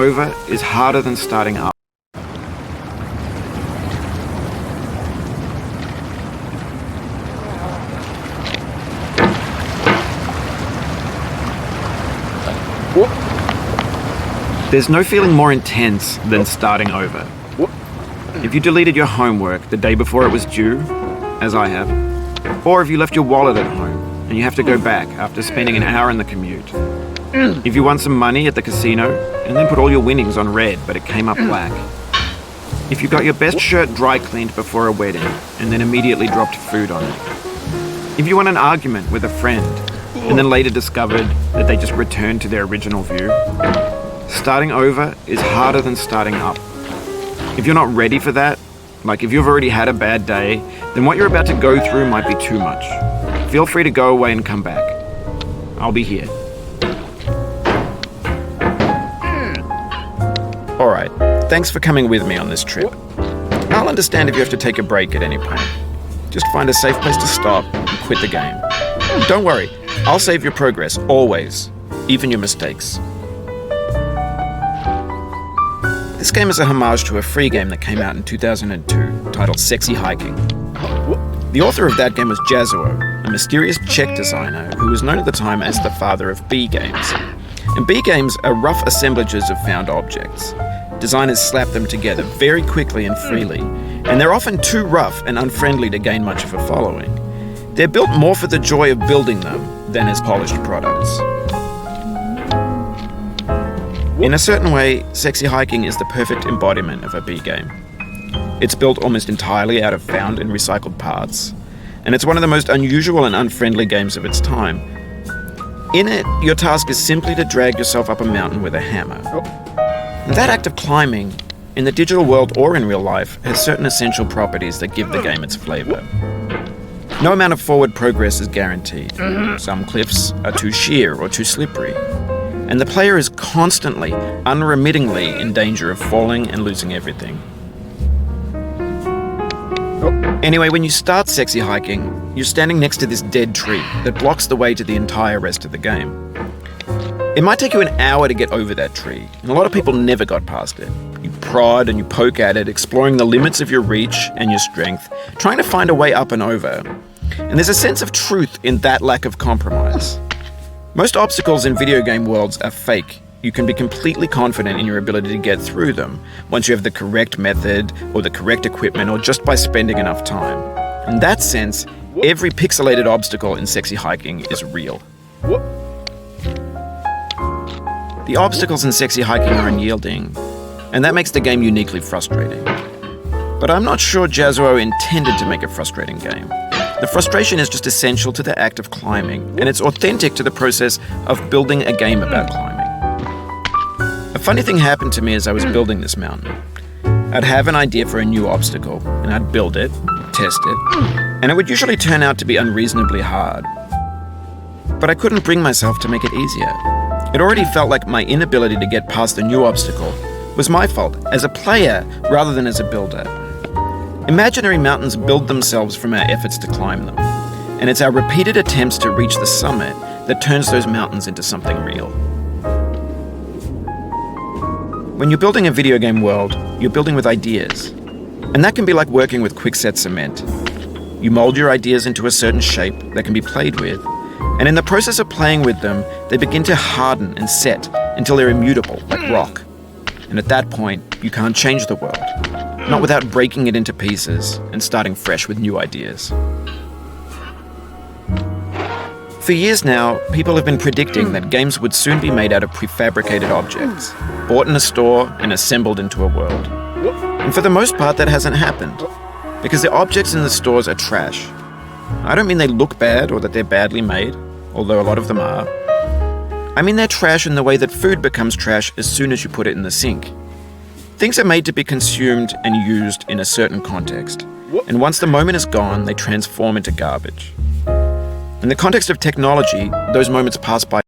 over is harder than starting up. There's no feeling more intense than starting over. If you deleted your homework the day before it was due, as I have, or if you left your wallet at home and you have to go back after spending an hour in the commute. If you won some money at the casino and then put all your winnings on red but it came up black. If you got your best shirt dry cleaned before a wedding and then immediately dropped food on it. If you won an argument with a friend and then later discovered that they just returned to their original view. Starting over is harder than starting up. If you're not ready for that, like if you've already had a bad day, then what you're about to go through might be too much. Feel free to go away and come back. I'll be here. Alright, thanks for coming with me on this trip. I'll understand if you have to take a break at any point. Just find a safe place to stop and quit the game. Don't worry, I'll save your progress, always, even your mistakes. This game is a homage to a free game that came out in 2002, titled Sexy Hiking. The author of that game was Jazuo, a mysterious Czech designer who was known at the time as the father of B games. And B games are rough assemblages of found objects. Designers slap them together very quickly and freely, and they're often too rough and unfriendly to gain much of a following. They're built more for the joy of building them than as polished products. In a certain way, Sexy Hiking is the perfect embodiment of a B game. It's built almost entirely out of found and recycled parts, and it's one of the most unusual and unfriendly games of its time. In it, your task is simply to drag yourself up a mountain with a hammer. And that act of climbing, in the digital world or in real life, has certain essential properties that give the game its flavor. No amount of forward progress is guaranteed. Some cliffs are too sheer or too slippery. And the player is constantly, unremittingly in danger of falling and losing everything. Anyway, when you start Sexy Hiking, you're standing next to this dead tree that blocks the way to the entire rest of the game. It might take you an hour to get over that tree, and a lot of people never got past it. You prod and you poke at it, exploring the limits of your reach and your strength, trying to find a way up and over. And there's a sense of truth in that lack of compromise. Most obstacles in video game worlds are fake. You can be completely confident in your ability to get through them once you have the correct method or the correct equipment or just by spending enough time. In that sense, every pixelated obstacle in Sexy Hiking is real. The obstacles in Sexy Hiking are unyielding, and that makes the game uniquely frustrating. But I'm not sure Jazuo intended to make a frustrating game. The frustration is just essential to the act of climbing, and it's authentic to the process of building a game about climbing. A funny thing happened to me as I was building this mountain. I'd have an idea for a new obstacle, and I'd build it, test it, and it would usually turn out to be unreasonably hard. But I couldn't bring myself to make it easier. It already felt like my inability to get past the new obstacle was my fault as a player rather than as a builder. Imaginary mountains build themselves from our efforts to climb them, and it's our repeated attempts to reach the summit that turns those mountains into something real. When you're building a video game world, you're building with ideas, and that can be like working with quickset cement. You mold your ideas into a certain shape that can be played with, and in the process of playing with them, they begin to harden and set until they're immutable, like rock. And at that point, you can't change the world. Not without breaking it into pieces and starting fresh with new ideas. For years now, people have been predicting that games would soon be made out of prefabricated objects, bought in a store and assembled into a world. And for the most part, that hasn't happened, because the objects in the stores are trash. I don't mean they look bad or that they're badly made, although a lot of them are. I mean they're trash in the way that food becomes trash as soon as you put it in the sink. Things are made to be consumed and used in a certain context, and once the moment is gone, they transform into garbage. In the context of technology, those moments pass by